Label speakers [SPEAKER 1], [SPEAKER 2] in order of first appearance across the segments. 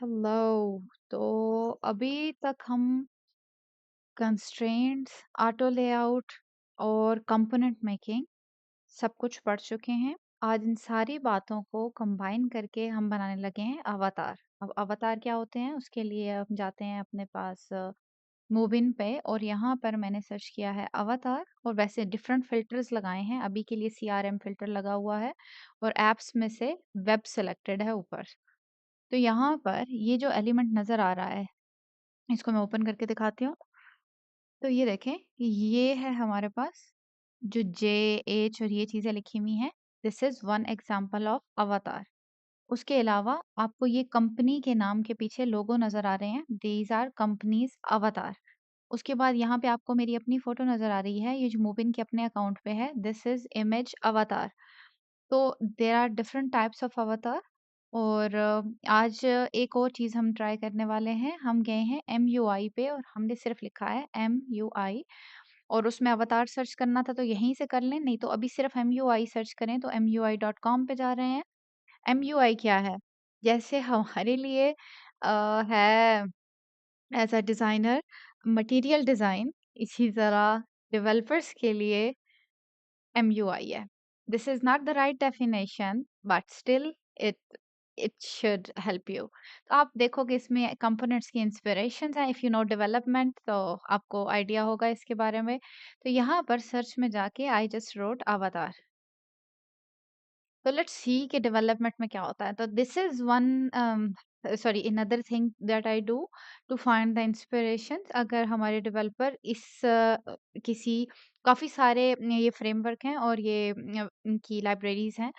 [SPEAKER 1] Hello. तो अभी तक हम कंस्ट्रेंट्स, ऑटो लेआउट और कंपोनेंट मेकिंग सब कुछ पढ़ चुके हैं। आज इन सारी बातों को कंबाइन करके हम बनाने लगे हैं अवतार। अब अवतार क्या होते हैं उसके लिए हम जाते हैं अपने पास मूविन पे और यहाँ पर मैंने सर्च किया है अवतार और वैसे डिफरेंट फिल्टर्स लगाए हैं। अभी के लिए सीआरएम फिल्टर लगा हुआ है और एप्स में से वेब सेलेक्टेड है ऊपर। तो यहाँ पर ये जो एलिमेंट नज़र आ रहा है, इसको मैं ओपन करके दिखाती हूँ। तो ये देखें कि ये है हमारे पास जो जे, एच और ये चीज़ें लिखी हुई हैं। This is one example of अवतार। उसके अलावा आपको ये कंपनी के नाम के पीछे लोगो नज़र आ रहे हैं। दीज़ आर कंपनीज़ अवतार। उसके बाद यहाँ पे आपको मेरी अपनी फ़ोटो नज़र आ रही है, ये जो मूविन के अपने अकाउंट पे है। This is image avatar. तो there are different types of avatar और आज एक और चीज़ हम ट्राई करने वाले हैं। हम गए हैं एमयूआई पे और हमने सिर्फ लिखा है एमयूआई और उसमें अवतार सर्च करना था तो यहीं से कर लें, नहीं तो अभी सिर्फ एमयूआई सर्च करें तो MUI.com पे जा रहे हैं। एमयूआई क्या है? जैसे हमारे लिए है as a designer material design, इसी तरह डेवलपर्स के लिए MUI है। This is not the right definition, but still it it should help you. तो आप देखोगे इसमें कंपोनेंट्स की इंस्पिरेशंस हैं। इफ़ यू नो डेवलपमेंट तो आपको आइडिया होगा इसके बारे में। तो यहाँ पर सर्च में जाके आई जस्ट रोट अवतार। तो लेट्स सी कि डेवलपमेंट में क्या होता है। तो this is one sorry another thing that I do to find the inspirations. अगर हमारे डेवलपर इस किसी काफ़ी सारे ये फ्रेमवर्क हैं और ये इनकी लाइब्रेरीज़ हैं,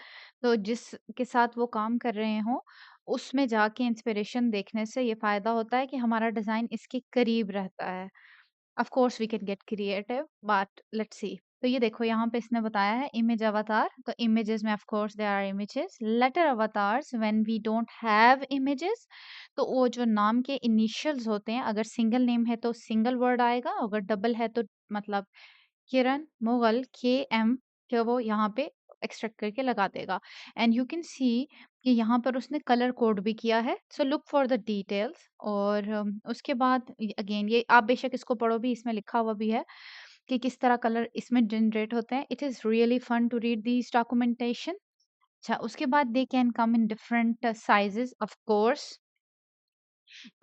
[SPEAKER 1] तो जिसके साथ वो काम कर रहे हों, उसमें जाके इंस्पिरेशन देखने से ये फ़ायदा होता है कि हमारा डिज़ाइन इसके करीब रहता है। Of course we can get creative but let's see. तो ये देखो यहाँ पे इसने बताया है इमेज अवतार। तो इमेजेस में of course there are images, letter avatars when we don't have images. तो वो जो नाम के इनिशियल्स होते हैं, अगर सिंगल नेम है तो सिंगल वर्ड आएगा, अगर डबल है तो मतलब किरण, मुगल, केएम जो वो यहाँ पे एक्सट्रैक्ट करके लगा देगा। एंड यू कैन सी कि यहाँ पर उसने कलर कोड भी किया है। So look for the details और उसके बाद अगेन ये आप बेशक इसको पढ़ो भी, इसमें लिखा हुआ भी है कि किस तरह कलर इसमें जनरेट होते हैं। It is really fun to read these documentation. अच्छा, उसके बाद they can come in different sizes of course.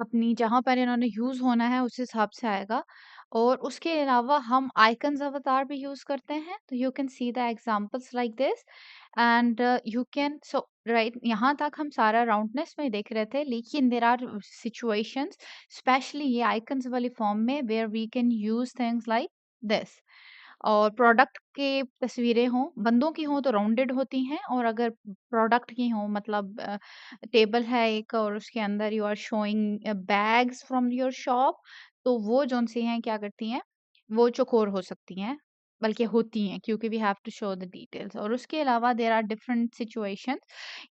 [SPEAKER 1] अपनी जहाँ पर इन्होंने यूज़ होना है उस हिसाब से आएगा और उसके अलावा हम आइकन्स अवतार भी यूज़ करते हैं। तो you can see the examples like this and you can so right. यहाँ तक हम सारा राउंडनेस में देख रहे थे, लेकिन देयर आर सिचुएशंस स्पेशली ये आइकन्स वाली फॉर्म में where we can use things like this. और प्रोडक्ट की तस्वीरें हों, बंदों की हों तो राउंडेड होती हैं और अगर प्रोडक्ट की हों मतलब टेबल है एक और उसके अंदर you are showing bags from your shop, तो वो जौन-सी हैं क्या करती हैं, वो चौकोर हो सकती हैं, बल्कि होती हैं क्योंकि we have to show the details. और उसके अलावा देयर आर डिफरेंट सिचुएशंस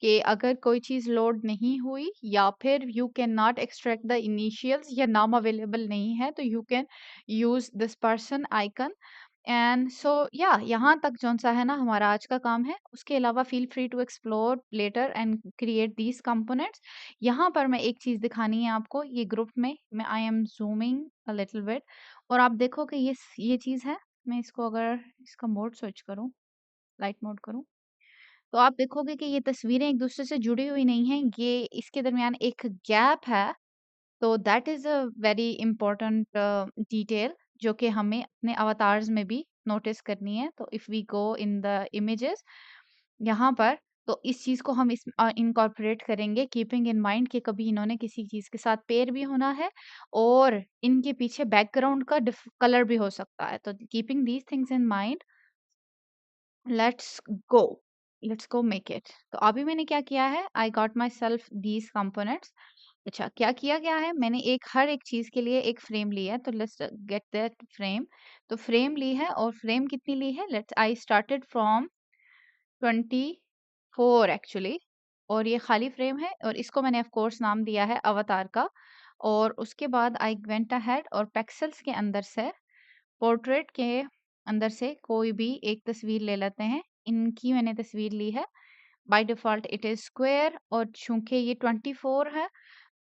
[SPEAKER 1] कि अगर कोई चीज़ लोड नहीं हुई या फिर you can not extract the initials या नाम अवेलेबल नहीं है, तो you can use this person icon and so या यहाँ तक जौन-सा है ना हमारा आज का काम है। उसके अलावा feel free to explore letter and create these components. यहाँ पर मैं एक चीज़ दिखानी है आपको, ये ग्रुप में मैं I am zooming a little bit और आप देखोगे ये चीज़ है। मैं इसको अगर इसका मोड स्विच करूँ, लाइट मोड करूँ, तो आप देखोगे कि ये तस्वीरें एक-दूसरे से जुड़ी हुई नहीं हैं, ये इसके दरमियान एक गैप है। तो that is a very important detail जो कि हमें अपने अवतार्स में भी नोटिस करनी है। तो if we go in the images यहाँ पर, तो इस चीज़ को हम इनकॉर्पोरेट करेंगे कीपिंग इन माइंड कि कभी इन्होंने किसी चीज़ के साथ पेयर भी होना है और इनके पीछे बैकग्राउंड का कलर भी हो सकता है। तो keeping these things in mind let's go let's go make it. तो अभी मैंने क्या किया है, आई got my self these components. अच्छा, क्या किया गया है, मैंने एक हर एक चीज़ के लिए एक फ्रेम लिया है, तो लेट्स गेट दैट फ्रेम। तो फ्रेम ली है और फ्रेम कितनी ली है, let's I started from 24 actually और ये खाली फ्रेम है और इसको मैंने ऑफ कोर्स नाम दिया है अवतार का। और उसके बाद आई वेंट अहेड और पिक्सेल्स के अंदर से पोर्ट्रेट के अंदर से कोई भी एक तस्वीर ले लेते हैं। इनकी मैंने तस्वीर ली है। By default it is square और चूँकि ये 24 है,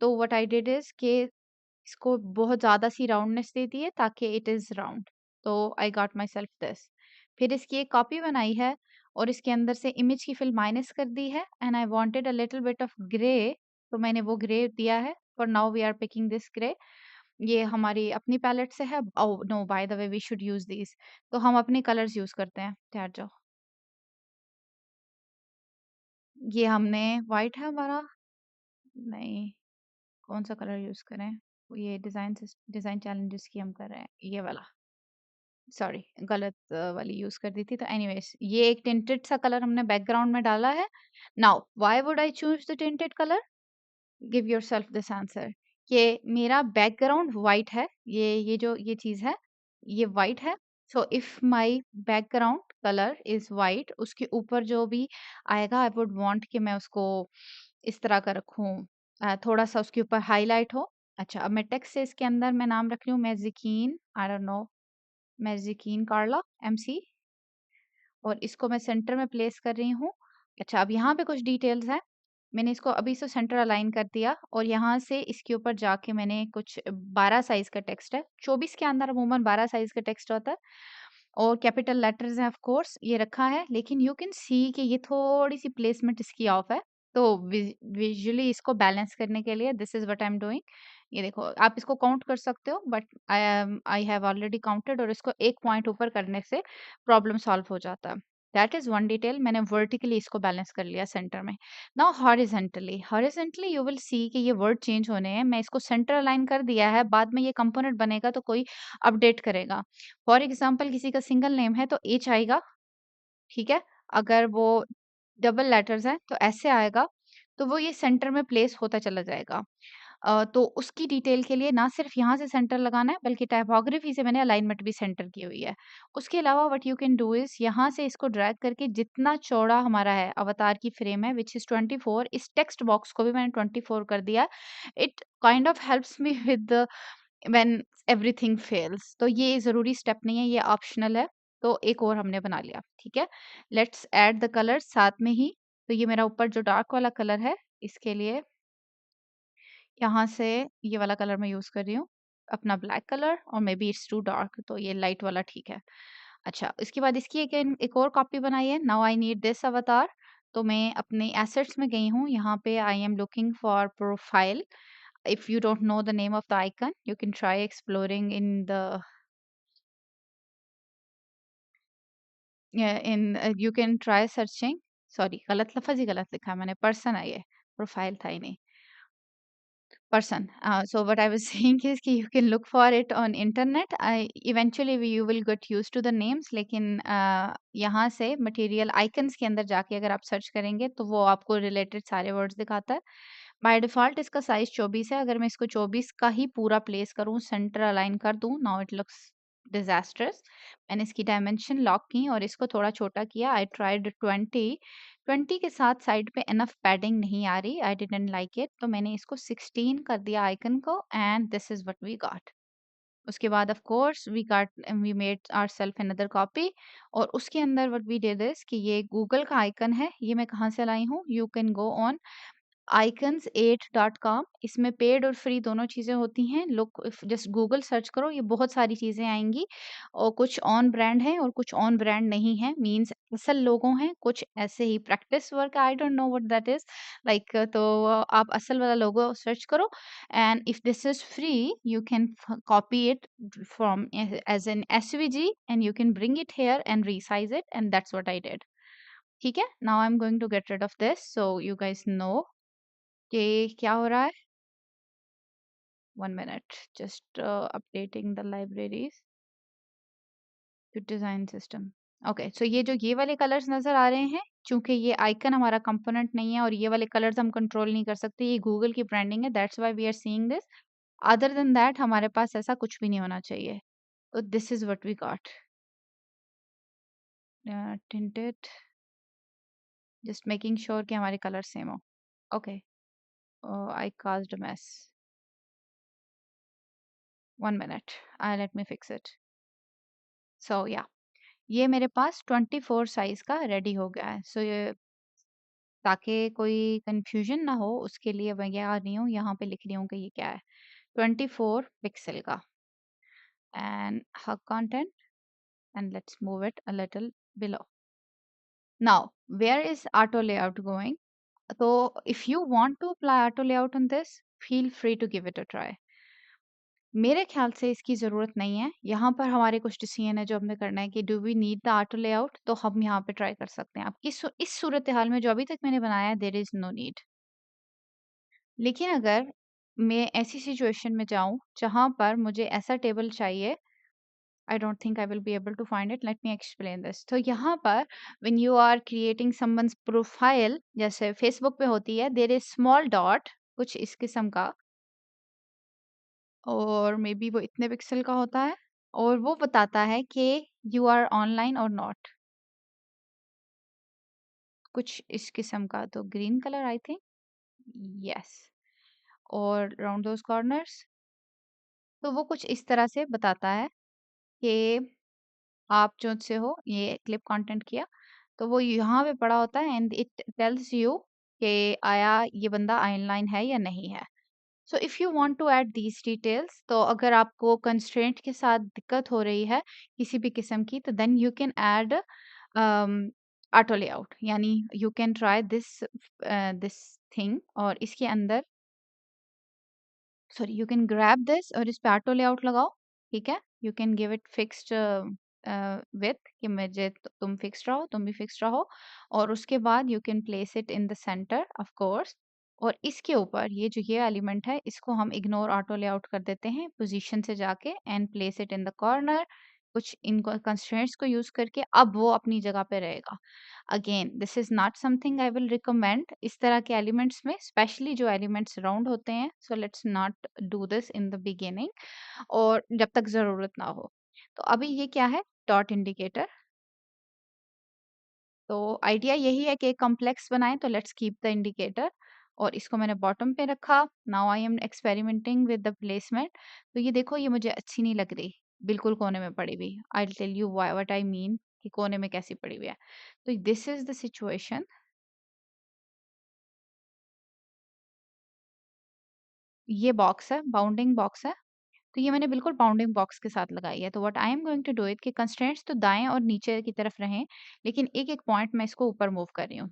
[SPEAKER 1] तो व्हाट आई डिड इज़ कि इसको बहुत ज़्यादा सी राउंडनेस दे दी है ताकि इट इज़ राउंड। तो I got myself this. फिर इसकी एक कॉपी बनाई है और इसके अंदर से इमेज की फिल माइनस कर दी है and I wanted a little bit of grey, तो मैंने वो ग्रे दिया है। For now we are picking this grey. ये हमारी अपनी पैलेट से है। Oh no, by the way we should use these. तो हम अपने कलर्स यूज़ करते हैं। ठहर जाओ। ये हमने व्हाइट है हमारा। नहीं, कौन सा कलर यूज़ करें? ये डिज़ाइन चैलेंजेस की हम कर रहे हैं। ये वाला। सॉरी, गलत वाली यूज़ कर दी थी। तो एनीवेज़ ये एक टिंटेड सा कलर हमने बैकग्राउंड में डाला है। Now why would I choose the tinted colour? Give yourself this answer. कि मेरा बैकग्राउंड व्हाइट है। ये जो ये चीज़ है, ये व्हाइट है। So if my background colour is white, उसके ऊपर जो भी आएगा आई वुड वांट कि मैं उसको इस तरह का रखूँ, थोड़ा-सा उसके ऊपर हाइलाइट हो। अच्छा, अब मैं टेक्स्ट से इसके अंदर मैं नाम रख रही हूँ मैज़िकीन, आई डोंट नो, मैज़िकीन कार्ला एमसी, और इसको मैं सेंटर में प्लेस कर रही हूँ। अच्छा, अब यहाँ पे कुछ डिटेल्स हैं। मैंने इसको अभी से सेंटर अलाइन कर दिया और यहाँ से इसके ऊपर जाके मैंने कुछ 12 साइज़ का टेक्स्ट है। 24 के अंदर अमूमन 12 साइज़ का टेक्स्ट होता है और कैपिटल लेटर्स हैं ऑफ कोर्स, ये रखा है। लेकिन यू कैन सी कि ये थोड़ी-सी प्लेसमेंट इसकी ऑफ है। तो विज़ुअली इसको बैलेंस करने के लिए this is what I am doing. ये देखो, आप इसको काउंट कर सकते हो but I have already counted, और इसको 1 पॉइंट ऊपर करने से प्रॉब्लम सॉल्व हो जाता है। That is one detail. मैंने वर्टिकली इसको बैलेंस कर लिया सेंटर में। Now horizontally you will see कि ये वर्ड चेंज होने हैं। मैं इसको सेंटर अलाइन कर दिया है, बाद में ये कंपोनेंट बनेगा तो कोई अपडेट करेगा। फॉर एग्ज़ाम्पल किसी का सिंगल नेम है तो एच आएगा, ठीक है? अगर वो डबल लेटर्स हैं तो ऐसे आएगा, तो वो ये सेंटर में प्लेस होता चला जाएगा। तो उसकी डिटेल के लिए ना सिर्फ यहाँ से सेंटर लगाना है, बल्कि टाइपोग्राफी से मैंने अलाइनमेंट भी सेंटर की हुई है। उसके अलावा what you can do is यहाँ से इसको ड्रैग करके जितना चौड़ा हमारा है अवतार की फ्रेम है व्हिच इज़ 24, इस टेक्स्ट बॉक्स को भी मैंने 24 कर दिया। It kind of helps me with when everything fails. तो ये ज़रूरी स्टेप नहीं है, ये ऑप्शनल है। तो एक और हमने बना लिया, ठीक है? लेट्स ऐड द कलर्स साथ में ही। तो ये मेरा ऊपर जो डार्क वाला कलर है, इसके लिए यहाँ से ये वाला कलर मैं यूज़ कर रही हूँ, अपना ब्लैक कलर, और maybe it's too dark, तो ये लाइट वाला ठीक है। अच्छा, इसके बाद इसकी एक और कॉपी बनाई है। नाउ आई नीड दिस अवतार। तो मैं अपने एसेट्स में गई हूँ, यहाँ पे I am looking for profile. If you don't know the name of the icon, you can try exploring you can try searching. Sorry, गलत लफ़ज़ ही गलत लिखा है मैंने, पर्सन है ये, प्रोफाइल था ही नहीं। person. So what I was saying is कि you can look for it on internet. Eventually you will get used to the names. लेकिन यहाँ से material icons के अंदर जाके अगर आप सर्च करेंगे तो वो आपको related सारे words दिखाता है। बाय डिफ़ॉल्ट इसका साइज़ 24 है। अगर मैं इसको 24 का ही पूरा प्लेस करूँ, सेंटर अलाइन कर दूँ, नाउ इट लुक्स डिज़ास्ट्रस। मैंने इसकी डायमेंशन लॉक की और इसको थोड़ा छोटा किया। I tried 20। 20 के साथ साइड पे इनफ पैडिंग नहीं आ रही, आई डिडंट लाइक इट, तो मैंने इसको 16 कर दिया आइकन को, and this is what we got. उसके बाद of course we made ourselves another copy, और उसके अंदर व्हाट वी डिड इज़ कि ये गूगल का आइकन है। ये मैं कहाँ से लाई हूँ? You can go on icons8.com। इसमें पेड और फ्री दोनों चीज़ें होती हैं। लोग जस्ट गूगल सर्च करो, ये बहुत सारी चीज़ें आएँगी, और कुछ ऑन ब्रांड हैं और कुछ ऑन ब्रांड नहीं हैं, मीन्स असल लोगो हैं, कुछ ऐसे ही practice work, I don't know what that is like. तो आप असल वाला लोगो सर्च करो, and if this is free you can copy it from as an SVG and you can bring it here and resize it, and that's what I did. ठीक है? Now I am going to get rid of this so you guys know कि क्या हो रहा है? 1 minute, just updating the libraries to design system. Okay, so ये वाले colours नज़र आ रहे हैं, चूँकि ये आइकन हमारा कंपोनेंट नहीं है और ये वाले कलर्स हम कंट्रोल नहीं कर सकते, ये गूगल की ब्रांडिंग है, that's why we are seeing this. Other than that हमारे पास ऐसा कुछ भी नहीं होना चाहिए। तो this is what we got. Tinted, just making sure कि हमारे कलर सेम हो। Okay, I caused a mess. 1 minute, let me fix it. So या ये मेरे पास 24 साइज़ का रेडी हो गया है। सो ये ताकि कोई कन्फ्यूजन ना हो उसके लिए मैं क्या कर रही हूँ, यहाँ पे लिख रही हूँ कि ये क्या है, 24 पिक्सल का and hug content and let's move it a little below. Now, where is auto layout going? So, if you want to apply auto layout on this, feel free to give it a try. मेरे ख्याल से इसकी ज़रूरत नहीं है। यहाँ पर हमारे कुछ डिसीजन है जो हमने करना है कि do we need the auto layout, तो हम यहाँ पे ट्राई कर सकते हैं। अब इस सूरत हाल में जो अभी तक मैंने बनाया है देयर इज़ नो नीड। लेकिन अगर मैं ऐसी सिचुएशन में जाऊँ जहाँ पर मुझे ऐसा टेबल चाहिए, I don't think I will be able to find it. Let me explain this. तो यहाँ पर when you are creating someone's profile, जैसे Facebook पे होती है, there is small dot, कुछ इस किस्म का, और मे बी वो इतने पिक्सल का होता है, और वो बताता है कि you are online or not, कुछ इस किस्म का। तो green colour I think, yes, और राउंड दोज कॉर्नर्स, तो वो कुछ इस तरह से बताता है कि आप जो से हो ये क्लिप कंटेंट किया, तो वो यहाँ पे पड़ा होता है एंड इट टेल्स यू कि आया ये बंदा ऑनलाइन है या नहीं है। So if you want to add these details, तो अगर आपको कंस्ट्रेंट के साथ दिक्कत हो रही है किसी भी किस्म की, तो then you can add auto layout, यानी you can try this this thing, और इसके अंदर sorry you can grab this और इस पे ऑटो लेआउट लगाओ। ठीक है, you can give it fixed with कि मुझे तुम फिक्स रहो, तुम भी फिक्स रहो, और उसके बाद you can place it in the centre of course. और इसके ऊपर ये जो ये एलिमेंट है इसको हम इग्नोर ऑटो लेआउट कर देते हैं पोजीशन से जाके and place it in the corner, कुछ इनको कंस्ट्रेंट्स को यूज करके अब वो अपनी जगह पे रहेगा। Again this is not something I will recommend इस तरह के एलिमेंट्स में, स्पेशली जो एलिमेंट्स राउंड होते हैं। So let's not do this in the beginning, और जब तक ज़रूरत ना हो। तो अभी ये क्या है? Dot indicator. तो आइडिया यही है कि एक कॉम्प्लेक्स बनाएँ, तो लेट्स कीप द इंडिकेटर, और इसको मैंने बॉटम पे रखा। Now I M experimenting with the placement. तो ये देखो ये मुझे अच्छी नहीं लग रही, बिल्कुल कोने में पड़ी हुई। I will tell you what I mean कि कोने में कैसी पड़ी हुई है। तो दिस इज़ द सिचुएशन। ये बॉक्स है, बाउंडिंग बॉक्स है। तो ये मैंने बिल्कुल बाउंडिंग बॉक्स के साथ लगाई है। तो what I am going to do it कि कंस्ट्रेंट्स तो दाएँ और नीचे की तरफ रहें, लेकिन एक-एक पॉइंट मैं इसको ऊपर मूव कर रही हूँ।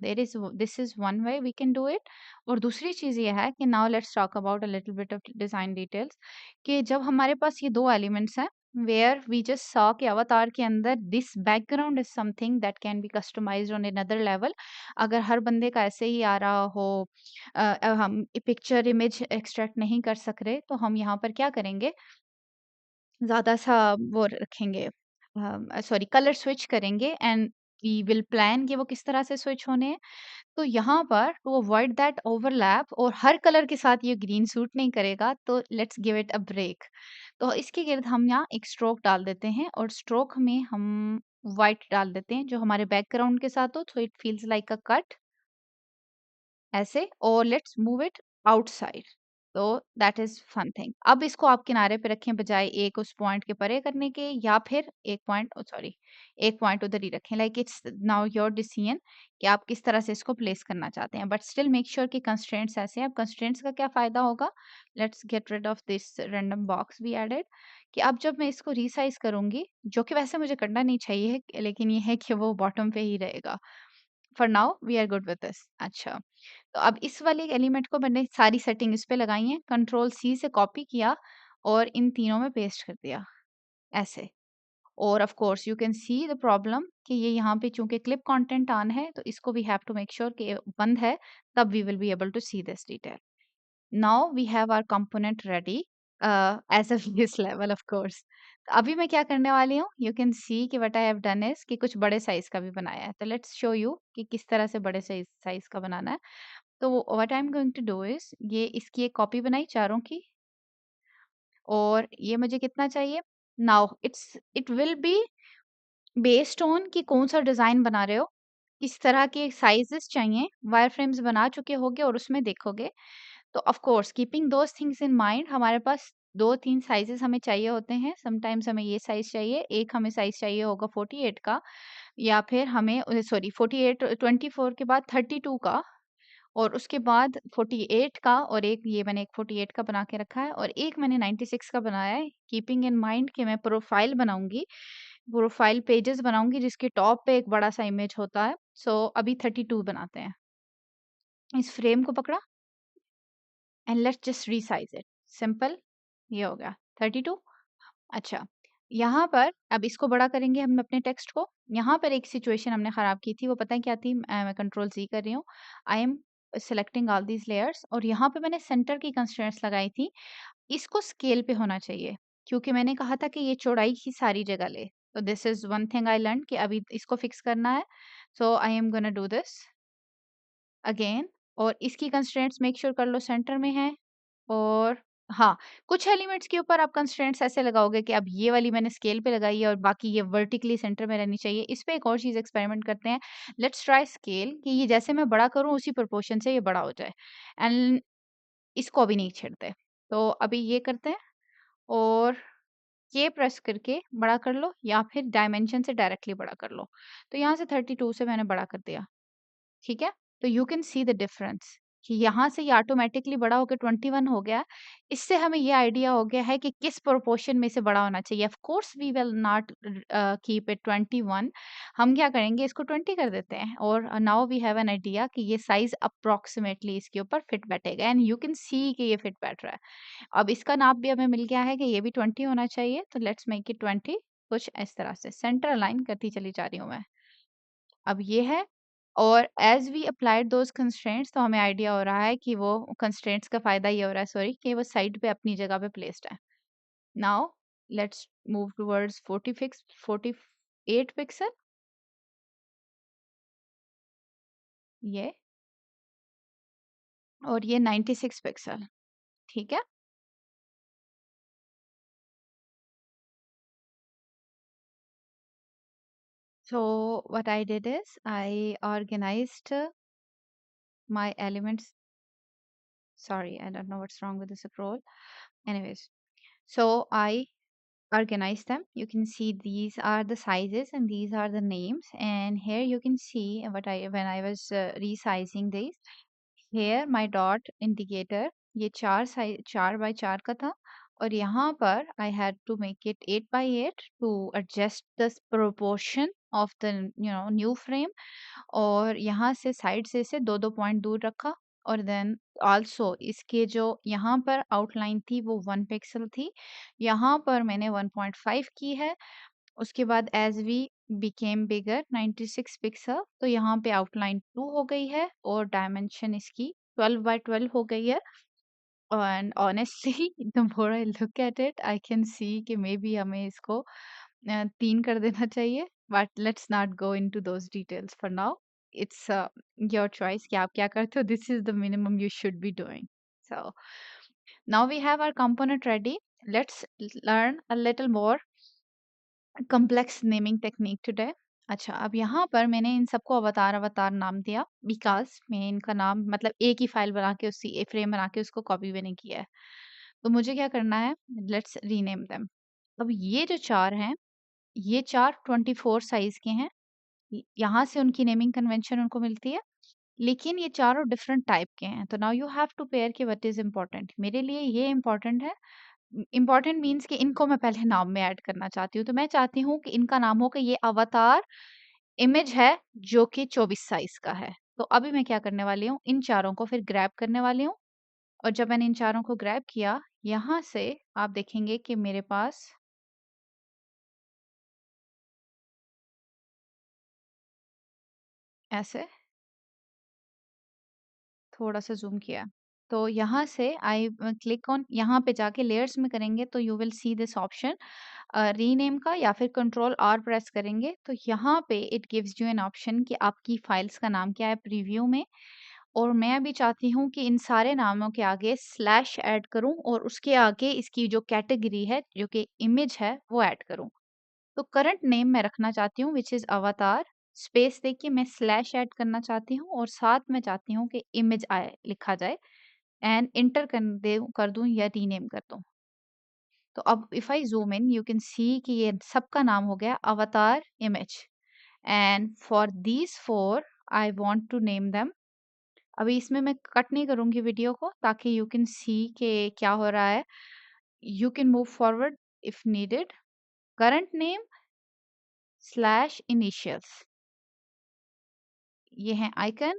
[SPEAKER 1] This is one way we can do it. और दूसरी चीज़ ये है कि now let's talk about a little bit of design details, कि जब हमारे पास ये 2 एलिमेंट्स हैं, वेयर वी जस्ट सॉ कि अवतार के अंदर this background is something that can be customized on another level. अगर हर बंदे का ऐसे ही आ रहा हो, हम पिक्चर इमेज एक्सट्रैक्ट नहीं कर सक रहे, तो हम यहाँ पर क्या करेंगे, ज़्यादा-सा वो रखेंगे, सॉरी कलर स्विच करेंगे एंड वी विल प्लान कि वो किस तरह से स्विच होने हैं। तो यहाँ पर टू अवॉइड दैट ओवरलैप और हर कलर के साथ ये ग्रीन सूट नहीं करेगा, तो let's give it a break. तो इसके गिर्द हम यहाँ एक स्ट्रोक डाल देते हैं, और स्ट्रोक में हम व्हाइट डाल देते हैं जो हमारे बैकग्राउंड के साथ हो, so it feels like a cut, ऐसे। और लेट्स मूव इट आउटसाइड, तो दैट इज फन थिंग। अब इसको आप किनारे पे रखें बजाय एक उस पॉइंट के परे करने के, या फिर एक पॉइंट सॉरी एक पॉइंट उधर ही रखें। Like it's now your decision कि आप किस तरह से इसको प्लेस करना चाहते हैं, बट स्टिल मेक श्योर कि कंस्ट्रेंट्स ऐसे हैं। अब कंस्ट्रेंट्स का क्या फायदा होगा, let's get rid of this random box we added, कि अब जब मैं इसको रीसाइज करूंगी, जो कि वैसे मुझे करना नहीं चाहिए, लेकिन ये है कि वो बॉटम पे ही रहेगा। For now we are good with this. अच्छा, तो अब इस वाले एलिमेंट को मैंने सारी सेटिंग इस पे लगाई है, कंट्रोल सी से कॉपी किया और इन तीनों में पेस्ट कर दिया, ऐसे। और of course you can see the problem कि ये यहाँ पे चूंकि क्लिप कंटेंट ऑन है, तो इसको we have to make sure कि ये बंद है, तब we will be able to see this detail. Now we have our component ready as a this level of course. अभी मैं क्या करने वाली हूँ, यू कैन सी कि what I have done is कि कुछ बड़े साइज का भी बनाया है। तो लेट्स शो यू कि किस तरह से बड़े साइज साइज का बनाना है। तो what I am going to do is ये इसकी एक कॉपी बनाई चारों की, और ये मुझे कितना चाहिए। Now it will be based on कि कौन सा डिजाइन बना रहे हो, किस तरह के साइजेस चाहिए। वायर फ्रेम्स बना चुके होगे और उसमें देखोगे, तो of course keeping those things in mind, हमारे पास 2-3 साइजेस हमें चाहिए होते हैं। समटाइम्स हमें ये साइज चाहिए, एक हमें साइज चाहिए होगा 48 का, या फिर हमें सॉरी 48 24 के बाद 32 का, और उसके बाद 48 का, और एक ये मैंने एक 48 का बना के रखा है और एक मैंने 96 का बनाया है, कीपिंग इन माइंड कि मैं प्रोफाइल बनाऊँगी, प्रोफाइल पेजेस बनाऊँगी जिसके टॉप पे एक बड़ा-सा इमेज होता है। सो अभी 32 बनाते हैं। इस फ्रेम को पकड़ा and let's just resize it, simple, ये हो गया 32। अच्छा, यहाँ पर अब इसको बड़ा करेंगे हम अपने टेक्स्ट को। यहाँ पर एक सिचुएशन हमने खराब की थी, वो पता है क्या थी? मैं कंट्रोल ज़ी कर रही हूँ। I am selecting all these layers और यहाँ पे मैंने सेंटर की कंस्ट्रेंट्स लगाई थी। इसको स्केल पे होना चाहिए, क्योंकि मैंने कहा था कि ये चौड़ाई की सारी जगह ले। तो this is one thing I learned कि अभी इसको फिक्स करना है। So I am gonna do this again, और इसकी कंस्ट्रेंट्स मेक श्योर कर लो सेंटर में है। और हाँ, कुछ एलिमेंट्स के ऊपर आप कंस्ट्रेंट्स ऐसे लगाओगे कि अब ये वाली मैंने स्केल पे लगाई है और बाकी ये वर्टिकली सेंटर में रहनी चाहिए। इस पे एक और चीज़ एक्सपेरिमेंट करते हैं। लेट्स ट्राई स्केल कि ये जैसे मैं बड़ा करूँ उसी प्रोपोर्शन से ये बड़ा हो जाए। एंड इसको अभी नहीं छेड़ते। तो अभी ये करते हैं और ये प्रेस करके बड़ा कर लो या फिर डायमेंशन से डायरेक्टली बड़ा कर लो। तो यहाँ से 32 से मैंने बड़ा कर दिया। ठीक है? तो you can see the difference कि यहाँ से ये ऑटोमैटिकली बड़ा होके 21 हो गया। इससे हमें ये आइडिया हो गया है कि किस प्रोपोर्शन में से बड़ा होना चाहिए। Of course we will not keep it 21। हम क्या करेंगे, इसको 20 कर देते हैं और now we have an idea कि ये साइज़ अप्रॉक्सिमेटली इसके ऊपर फिट बैठेगा एंड यू कैन सी कि ये फिट बैठ रहा है। अब इसका नाप भी हमें मिल गया है कि ये भी 20 होना चाहिए, तो लेट्स मेक इट 20। कुछ इस तरह से सेंटर अलाइन करती चली जा रही हूँ मैं। अब ये है, और as we applied those constraints तो हमें आइडिया हो रहा है कि वो कंस्ट्रेंट्स का फ़ायदा ये हो रहा है, सॉरी, कि वो साइड पे अपनी जगह पे प्लेस्ड है। Now let's move towards 48 pixel, ये, और ये 96 पिक्सल, ठीक है? So what I did is I organized my elements. Sorry, I don't know what's wrong with the scroll. Anyways, so I organize them. You can see these are the sizes and these are the names, and here you can see what I when I was resizing these. Here my dot indicator ये 4 by 4 का था, और यहाँ पर I had to make it 8 by 8 to adjust the proportion of the new frame, और यहाँ से side से इसे 2-2 पॉइंट दूर रखा, और देन आल्सो इसके जो यहाँ पर आउटलाइन थी वो 1 पिक्सल थी, यहाँ पर मैंने 1.5 की है। उसके बाद as we became bigger 96 pixel, तो यहाँ पे आउटलाइन 2 हो गई है और डायमेंशन इसकी 12 बाय 12 हो गई है। And honestly the more I look at it I can see कि मे बी हमें इसको 3 कर देना चाहिए, but let's not go into those details for now. It's your choice कि आप क्या करते हो। This is the minimum you should be doing. So now we have our component ready. Let's learn a little more complex naming technique today. अच्छा, अब यहाँ पर मैंने इन सबको अवतार अवतार नाम दिया बिकॉज़ मैं इनका नाम मतलब एक ही फ़ाइल बना के उसी एक फ्रेम बना के उसको कॉपी भी नहीं किया है। तो मुझे क्या करना है, लेट्स रीनेम देम। अब ये जो 4 हैं, ये 4 24 साइज़ के हैं। यहाँ से उनकी नेमिंग कन्वेंशन उनको मिलती है, लेकिन ये चारों डिफरेंट टाइप के हैं। तो now you have to pair कि व्हाट इज़ इम्पोर्टेंट। मेरे लिए ये इम्पोर्टेंट है। इम्पोर्टेंट मीन्स कि इनको मैं पहले नाम में ऐड करना चाहती हूँ। तो मैं चाहती हूँ कि इनका नाम हो कि ये अवतार इमेज है जो कि 24 साइज़ का है। तो अभी मैं क्या करने वाली हूँ, इन चारों को फिर ग्रैब करने वाली हूँ, और जब मैंने इन चारों को ग्रैब किया, यहाँ से आप देखेंगे कि मेरे पास ऐसे थोड़ा-सा ज़ूम किया। तो यहाँ से आई क्लिक ऑन, यहाँ पे जाके लेयर्स में करेंगे तो you will see this option rename का, या फिर कंट्रोल आर प्रेस करेंगे तो यहाँ पे it gives you an option कि आपकी फाइल्स का नाम क्या है प्रीव्यू में। और मैं अभी चाहती हूँ कि इन सारे नामों के आगे स्लैश ऐड करूँ और उसके आगे इसकी जो कैटेगरी है जो कि इमेज है वो ऐड करूँ। तो करंट नेम मैं रखना चाहती हूँ विच इज़ अवतार, स्पेस देके मैं स्लैश ऐड करना चाहती हूँ और साथ में चाहती हूँ कि इमेज आए लिखा जाए, एंड एंटर कर दूँ या रीनेम कर दूँ। तो अब if I zoom in you can see कि ये सबका नाम हो गया avatar image, and for these 4 I want to name them अभी इसमें मैं कट नहीं करूँगी वीडियो को ताकि यू कैन सी कि क्या हो रहा है। You can move forward if needed. Current name slash initials, ये है आइकन,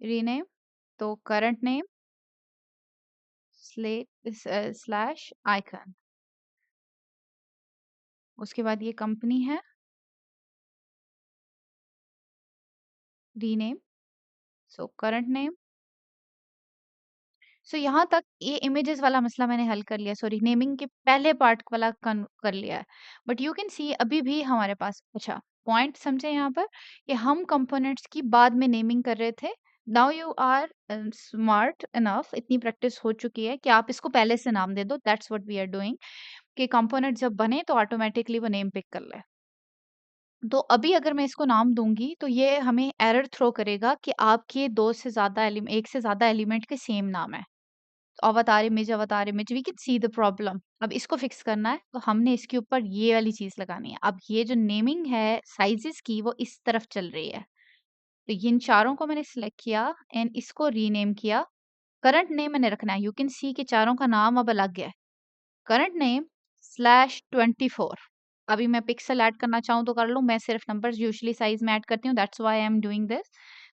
[SPEAKER 1] रीनेम, तो करंट नेम स्लैश आइकन। उसके बाद ये कंपनी है, रीनेम, सो करंट नेम। सो यहाँ तक ये इमेजेस वाला मसला मैंने हल कर लिया, सॉरी नेमिंग के पहले पार्ट वाला कर लिया है। बट यू कैन सी अभी भी हमारे पास, अच्छा पॉइंट समझे यहाँ पर कि हम कंपोनेंट्स की बाद में नेमिंग कर रहे थे। Now you are smart enough, इतनी प्रैक्टिस हो चुकी है कि आप इसको पहले से नाम दे दो। That's what we are doing कि कंपोनेंट जब बने तो ऑटोमेटिकली वो नेम पिक कर ले। तो अभी अगर मैं इसको नाम दूंगी तो ये हमें एरर थ्रो करेगा कि आपके दो से ज्यादा एक से ज्यादा एलिमेंट के सेम नाम है। Avatar image we can see the problem. अब इसको फिक्स करना है तो हमने इसके ऊपर ये वाली चीज लगानी है। अब ये जो नेमिंग है साइजेस की वो इस तरफ चल रही है, तो इन चारों को मैंने सिलेक्ट किया एंड इसको रीनेम किया। करंट नेम मैंने रखना है, यू कैन सी के चारों का नाम अब अलग है, करंट नेम स्लैश 24। अभी मैं पिक्सल ऐड करना चाहूँ तो कर लूँ, मैं सिर्फ नंबर्स यूजुअली साइज में ऐड करती हूँ, that's why I am doing this.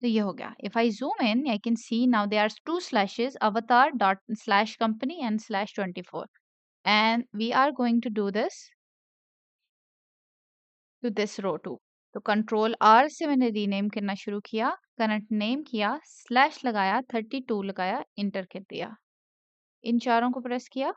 [SPEAKER 1] तो ये हो गया। If I zoom in I can see now there are two slashes, avatar dot slash company and slash 24, and we are going to do this to this row too. तो control R से मैंने rename करना शुरू किया, current name किया, slash लगाया, 32 लगाया, inter कर दिया, इन चारों को प्रेस किया,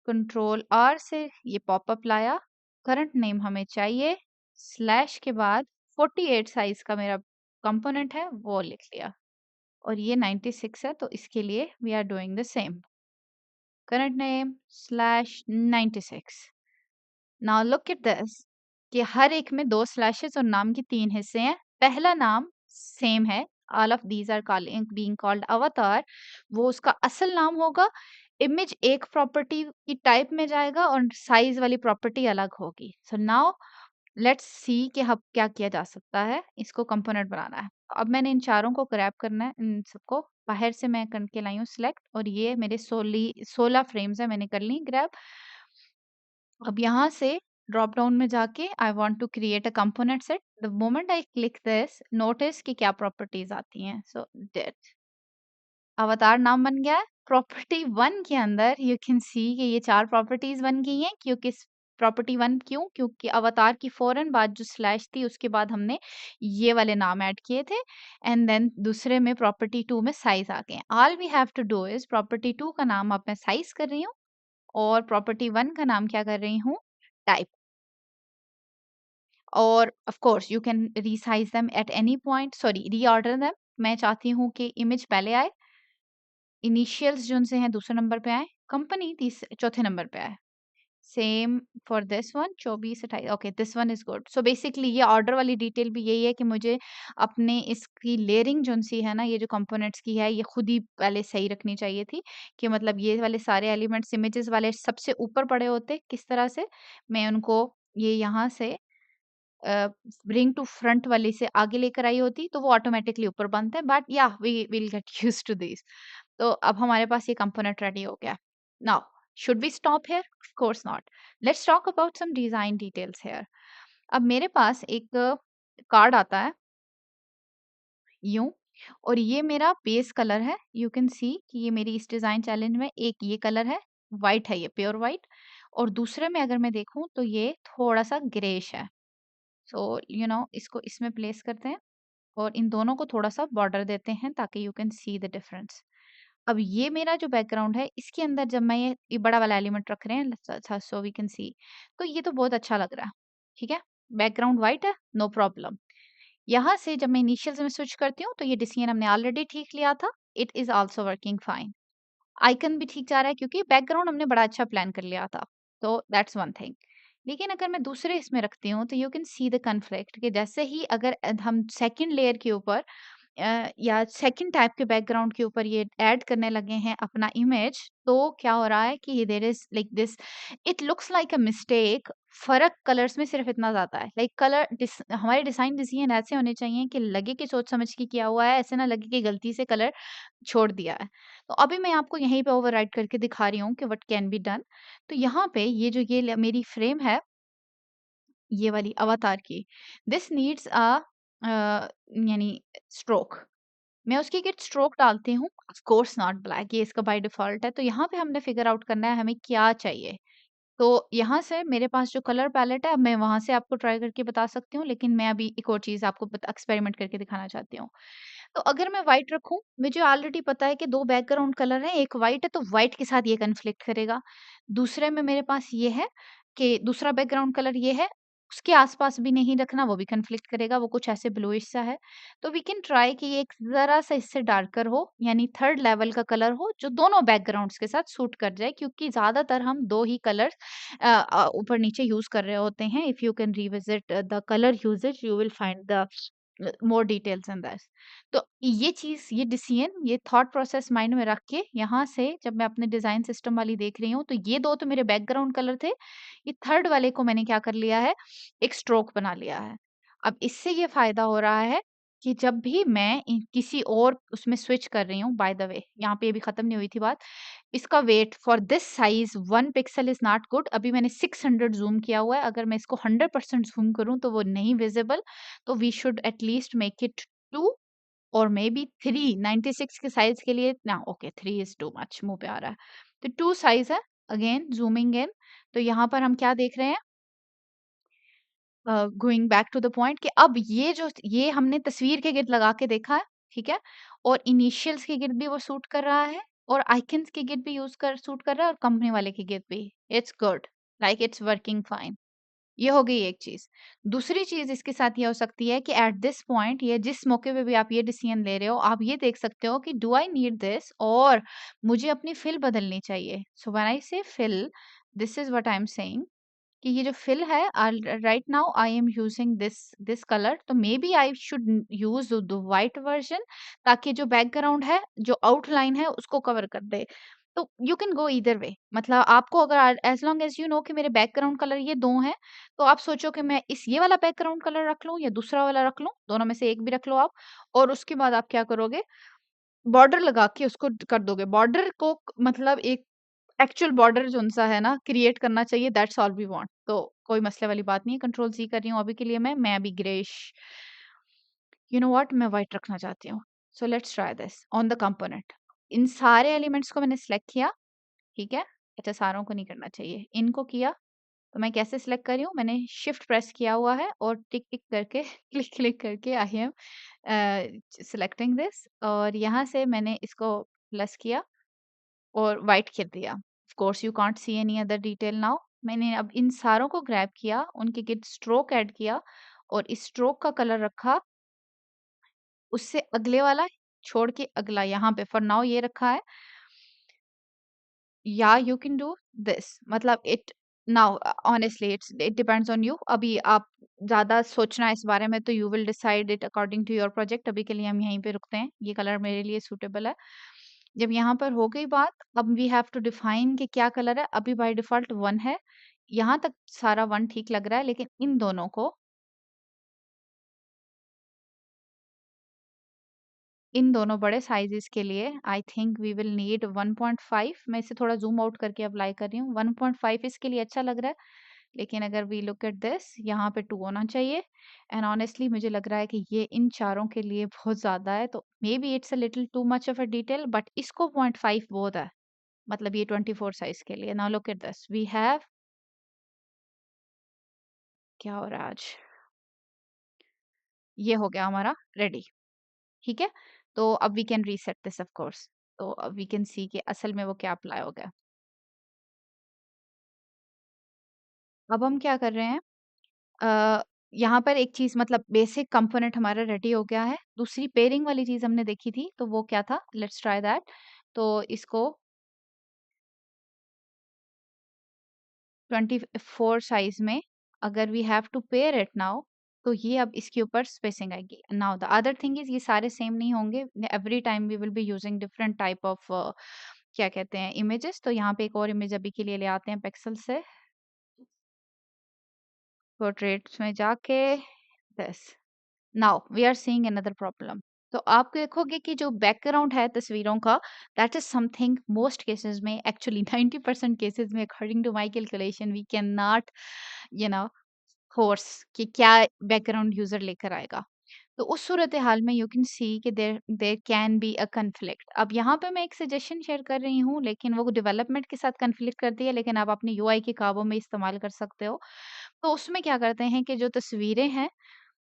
[SPEAKER 1] कंट्रोल आर से ये पॉपअप लाया, करंट नेम हमें चाहिए, स्लैश के बाद 48 साइज का मेरा कंपोनेंट है वो लिख लिया, और ये 96 है तो इसके लिए we are doing the same, current name slash 96। Now look at this कि हर एक में दो स्लैशेस और नाम के तीन हिस्से हैं। पहला नाम सेम है, all of these are being called avatar, वो उसका असल नाम होगा। इमेज एक प्रॉपर्टी की टाइप में जाएगा और साइज वाली प्रॉपर्टी अलग होगी। सो नाउ लेट्स सी कि अब क्या किया जा सकता है, इसको कंपोनेंट बनाना है। अब मैंने इन चारों को ग्रैब करना है, इन सबको बाहर से मैं करके लाई हूँ सिलेक्ट, और ये मेरे 16 फ्रेम्स है, मैंने कर ली ग्रैब। अब यहाँ से ड्रॉप डाउन में जाके I want to create a component set. The moment I click this, notice कि क्या प्रॉपर्टीज आती हैं। सो दैट अवतार नाम बन गया है। प्रॉपर्टी 1 के अंदर यू कैन सी कि ये 4 प्रॉपर्टीज बन गई हैं, क्योंकि प्रॉपर्टी 1 क्यों? क्योंकि अवतार की फौरन बाद जो स्लैश थी उसके बाद हमने ये वाले नाम ऐड किए थे, एंड देन दूसरे में प्रॉपर्टी 2 में साइज आ गए। All we have to do is property 2 का नाम अब मैं साइज कर रही हूँ और प्रॉपर्टी 1 का नाम क्या कर रही हूँ, टाइप। और of course you can resize them at any point, sorry reorder them. मैं चाहती हूँ कि इमेज पहले आए, इनिशियल्स जो उनसे हैं दूसरे नंबर पे आए, कंपनी चौथे नंबर पे आए। Same for this one, 24 28, okay this one is good. So basically ये ऑर्डर वाली डिटेल भी यही है कि मुझे अपने इसकी लेयरिंग जो सी है ना, ये जो कंपोनेंट्स की है, ये खुद ही पहले सही रखनी चाहिए थी, कि मतलब ये वाले सारे एलिमेंट्स इमेजेस वाले सबसे ऊपर पड़े होते, किस तरह से मैं उनको ये यहाँ से ब्रिंग टू फ्रंट वाली से आगे लेकर आई होती तो वो ऑटोमेटिकली ऊपर बनता है, बट या we will get used to this. तो अब हमारे पास ये कंपोनेंट रेडी हो गया। Now should we stop here? Of course not. Let's talk about some design details here. अब मेरे पास एक कार्ड आता है यूं, और ये मेरा बेस कलर है। यू कैन सी कि ये मेरी इस डिजाइन चैलेंज में एक ये कलर है, वाइट है, ये प्योर वाइट, और दूसरे में अगर मैं देखूं तो ये थोड़ा सा ग्रेश है। सो इसको इसमें प्लेस करते हैं और इन दोनों को थोड़ा-सा बॉर्डर देते हैं ताकि you can see the difference. अब ये मेरा जो बैकग्राउंड है इसके अंदर जब मैं ये बड़ा वाला एलिमेंट रख रहे हैं, अच्छा सो वी कैन सी, तो ये तो बहुत अच्छा लग रहा है। ठीक है? बैकग्राउंड व्हाइट है, नो प्रॉब्लम। यहाँ से जब मैं इनिशियल्स में स्विच करती हूँ तो ये डिसीजन हमने ऑलरेडी ठीक लिया था, it is also working fine. Icon भी ठीक जा रहा है क्योंकि बैकग्राउंड हमने बड़ा अच्छा प्लान कर लिया था। तो दैट्स वन थिंग। लेकिन अगर मैं दूसरे इसमें रखती हूँ तो you can see the conflict कि जैसे ही अगर हम सेकंड लेयर के ऊपर या सेकंड टाइप के बैकग्राउंड के ऊपर ये ऐड करने लगे हैं अपना इमेज, तो क्या हो रहा है कि there is like this, it looks like a mistake. फ़र्क कलर्स में सिर्फ़ इतना ज़्यादा है। लाइक कलर हमारे डिज़ाइन डिसीजन ऐसे होने चाहिए कि लगे कि सोच समझ के किया हुआ है, ऐसे ना लगे कि गलती से कलर छोड़ दिया है। तो अभी मैं आपको यहीं पे ओवरराइड करके दिखा रही हूँ कि व्हाट कैन बी डन। तो यहाँ पे ये जो ये मेरी फ्रेम है, ये वाली अवतार की, दिस नीड्स यानी स्ट्रोक। मैं उसकी किट स्ट्रोक डालती हूँ, ऑफ कोर्स नॉट ब्लैक, ये इसका बाय डिफ़ॉल्ट है। तो यहाँ पे हमने फिगर आउट करना है हमें क्या चाहिए। तो यहाँ से मेरे पास जो कलर पैलेट है, अब मैं वहाँ से आपको ट्राई करके बता सकती हूँ, लेकिन मैं अभी एक और चीज़ आपको एक्सपेरिमेंट करके दिखाना चाहती हूँ। तो अगर मैं व्हाइट रखूँ, मुझे ऑलरेडी पता है कि 2 बैकग्राउंड कलर हैं, एक व्हाइट है तो व्हाइट के साथ ये कॉन्फ्लिक्ट करेगा। दूसरे में मेरे पास ये है कि दूसरा बैकग्राउंड कलर ये है, उसके आस-पास भी नहीं रखना, वो भी कॉन्फ्लिक्ट करेगा, वो कुछ ऐसे ब्लूइश सा है। तो वी कैन ट्राई कि ये एक ज़रा-सा इससे डार्कर हो, यानी थर्ड लेवल का कलर हो, जो दोनों बैकग्राउंड्स के साथ सूट कर जाए, क्योंकि ज़्यादातर हम 2 ही कलर्स ऊपर-नीचे यूज़ कर रहे होते हैं। If you can revisit the colour usage, you will find the more details in this. तो ये चीज़, ये डिसीजन, ये थॉट प्रोसेस माइंड में रख के यहाँ से जब मैं अपने डिज़ाइन सिस्टम वाली देख रही हूँ, तो ये 2 तो मेरे बैकग्राउंड कलर थे। ये थर्ड वाले को मैंने क्या कर लिया है, एक स्ट्रोक बना लिया है। अब इससे ये फ़ायदा हो रहा है कि जब भी मैं किसी और उसमें स्विच कर रही हूँ, बाय द वे यहाँ पे अभी खत्म नहीं हुई थी बात। इसका weight for this size 1 pixel is not good. अभी मैंने 600 ज़ूम किया हुआ है, अगर मैं इसको 100% ज़ूम करूँ तो वो नहीं विज़िबल। तो we should at least make it 2 और मे बी 3। 96 के साइज़ के लिए ना, ओके 3 इज़ टू मच, मुँह पे आ रहा है। तो 2 साइज़ है, अगेन ज़ूमिंग इन। तो यहाँ पर हम क्या देख रहे हैं, going back to the point, कि अब ये हमने तस्वीर के गिर्द लगा के देखा है, ठीक है? और इनिशियल्स के गिर्द भी वो सूट कर रहा है, और आइकन्स के गिर्द भी सूट कर रहा है, और कंपनी वाले के गिर्द भी। It's good, like it's working fine. ये हो गई एक चीज़। दूसरी चीज़ इसके साथ ये हो सकती है कि एट दिस पॉइंट, या जिस मौके पे भी आप ये डिसीजन ले रहे हो, आप ये देख सकते हो कि डू आई नीड दिस, और मुझे अपनी फिल बदलनी चाहिए। सो when I say fill, this is what I am saying, कि ये जो फिल है, right now I am using this colour, तो maybe I should use the white version, ताकि जो बैकग्राउंड है, जो आउटलाइन है, उसको कवर कर दे। तो you can go either way, मतलब आपको अगर as long as you know कि मेरे बैकग्राउंड कलर ये दो हैं, तो आप सोचो कि मैं इस ये वाला बैकग्राउंड कलर रख लूं या दूसरा वाला रख लूं, दोनों में से एक भी रख लो आप। और उसके बाद आप क्या करोगे, बॉर्डर लगा के उसको कर दोगे। बॉर्डर को मतलब एक एक्चुअल बॉर्डर जोन-सा है ना, क्रिएट करना चाहिए, दैट्स ऑल वी वांट। तो कोई मसले वाली बात नहीं है, कंट्रोल ज़ी कर रही हूँ अभी के लिए मैं अभी ग्रेइश, यू नो व्हाट, मैं व्हाइट रखना चाहती हूँ। So let's try this on the component. इन सारे एलिमेंट्स को मैंने सिलेक्ट किया, ठीक है? अच्छा, सारों को नहीं करना चाहिए, इनको किया। तो मैं कैसे सिलेक्ट कर रही हूँ, मैंने शिफ्ट प्रेस किया हुआ है और टिक-टिक करके क्लिक क्लिक करके आई एम सिलेक्टिंग दिस, और यहाँ से मैंने इसको प्लस किया और व्हाइट कर दिया। Of course you can't see any other detail now. मैंने अब इन सारों को ग्रैब किया, उनके गिर्द स्ट्रोक ऐड किया, और इस स्ट्रोक का कलर रखा, उससे अगले वाला छोड़ के अगला यहाँ पे फॉर नाउ ये रखा है। या यू कैन डू दिस, मतलब it now honestly it depends on you. अभी आप ज़्यादा सोचना है इस बारे में, तो you will decide it according to your project. अभी के लिए हम यहीं पे रुकते हैं, ये कलर मेरे लिए सूटेबल है। जब यहाँ पर हो गई बात, अब वी हैव टू डिफाइन कि क्या कलर है। अभी बाय डिफ़ॉल्ट 1 है, यहाँ तक सारा 1 ठीक लग रहा है, लेकिन इन दोनों को, इन दोनों बड़े साइज़ेज़ के लिए I think we will need 1.5। मैं इसे थोड़ा ज़ूम आउट करके अप्लाई कर रही हूँ। 1.5 इसके लिए अच्छा लग रहा है, लेकिन अगर वी लुक एट दिस, यहाँ पे 2 होना चाहिए। एंड ऑनेस्टली मुझे लग रहा है कि ये इन चारों के लिए बहुत ज़्यादा है, तो maybe it's a little to much of a detail, but इसको 0.5 बहुत है। मतलब ये 24 साइज़ के लिए। Now look at this, we have, क्या हो रहा है आज? ये हो गया हमारा रेडी, ठीक है? तो अब we can reset this of course. तो अब वी कैन सी कि असल में वो क्या अप्लाई हो गया। अब हम क्या कर रहे हैं, अ, यहाँ पर एक चीज़, मतलब बेसिक कंपोनेंट हमारा रेडी हो गया है। दूसरी पेयरिंग वाली चीज़ हमने देखी थी, तो वो क्या था? Let's try that. तो इसको 24 साइज़ में, अगर we have to pair it now, तो ये अब इसके ऊपर स्पेसिंग आएगी। Now the other thing is ये सारे सेम नहीं होंगे। Every time we will be using different type of क्या कहते हैं इमेजेस। तो यहाँ पे एक और इमेज अभी के लिए ले आते हैं पिक्सेल से। पोर्ट्रेट्स में जाके this. Now we are seeing another problem. तो आप देखोगे कि जो बैकग्राउंड है तस्वीरों का, that is something most cases में, एक्चुअली 90% केसेस में, according to my calculation, we can not you know force कि क्या बैकग्राउंड यूजर लेकर आएगा। तो उस सूरत हाल में यू कैन सी कि there there can be a conflict. अब यहाँ पे मैं एक सजेशन शेयर कर रही हूँ, लेकिन वो डेवलपमेंट के साथ कन्फ्लिक्ट करती है, लेकिन आप अपनी यूआई के काबू में इस्तेमाल कर सकते हो। तो उसमें क्या करते हैं कि जो तस्वीरें हैं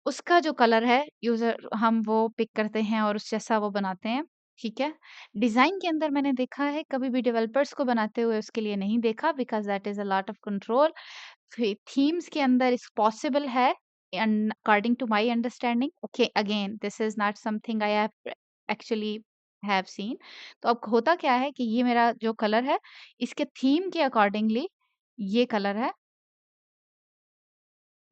[SPEAKER 1] उसका जो कलर है यूज़र हम वो पिक करते हैं और उस जैसा वो बनाते हैं, ठीक है? डिज़ाइन के अंदर मैंने देखा है, कभी भी डेवलपर्स को बनाते हुए उसके लिए नहीं देखा, because that is a lot of control. Themes के अंदर इस पॉसिबल है and according to my understanding. Okay, again this is not something I have actually have seen. तो अब होता क्या है कि ये मेरा जो कलर है, इसके थीम के अकॉर्डिंगली ये कलर है,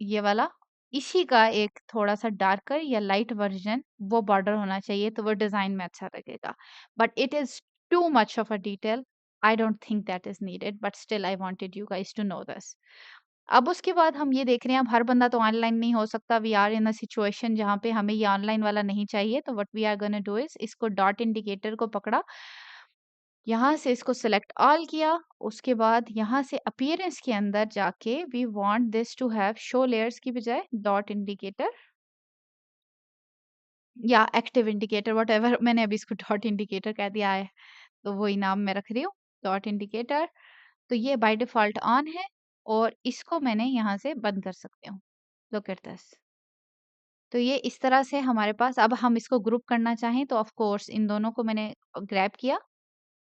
[SPEAKER 1] ये वाला, इसी का एक थोड़ा-सा डार्कर या लाइट वर्ज़न वो बॉर्डर होना चाहिए, तो वो डिज़ाइन में अच्छा लगेगा। But it is too much of a detail, I don't think that is needed, but still I wanted you guys to know this. अब उसके बाद हम ये देख रहे हैं, अब हर बंदा तो ऑनलाइन नहीं हो सकता, we are in a situation जहाँ पे हमें ये ऑनलाइन वाला नहीं चाहिए, तो what we are gonna do is इसको डॉट इंडिकेटर को पकड़ा, यहाँ से इसको सिलेक्ट ऑल किया, उसके बाद यहाँ से अपीयरेंस के अंदर जाके we want this to have show layers की बजाय डॉट इंडिकेटर या एक्टिव इंडिकेटर, व्हाटएवर, मैंने अभी इसको डॉट इंडिकेटर कह दिया है, तो वही नाम मैं रख रही हूँ, डॉट इंडिकेटर। तो ये बाय डिफ़ॉल्ट ऑन है और इसको मैंने यहाँ से बंद कर सकती हूँ। Look at this. तो ये इस तरह से हमारे पास, अब हम इसको ग्रुप करना चाहें तो ऑफ कोर्स इन दोनों को मैंने ग्रैब किया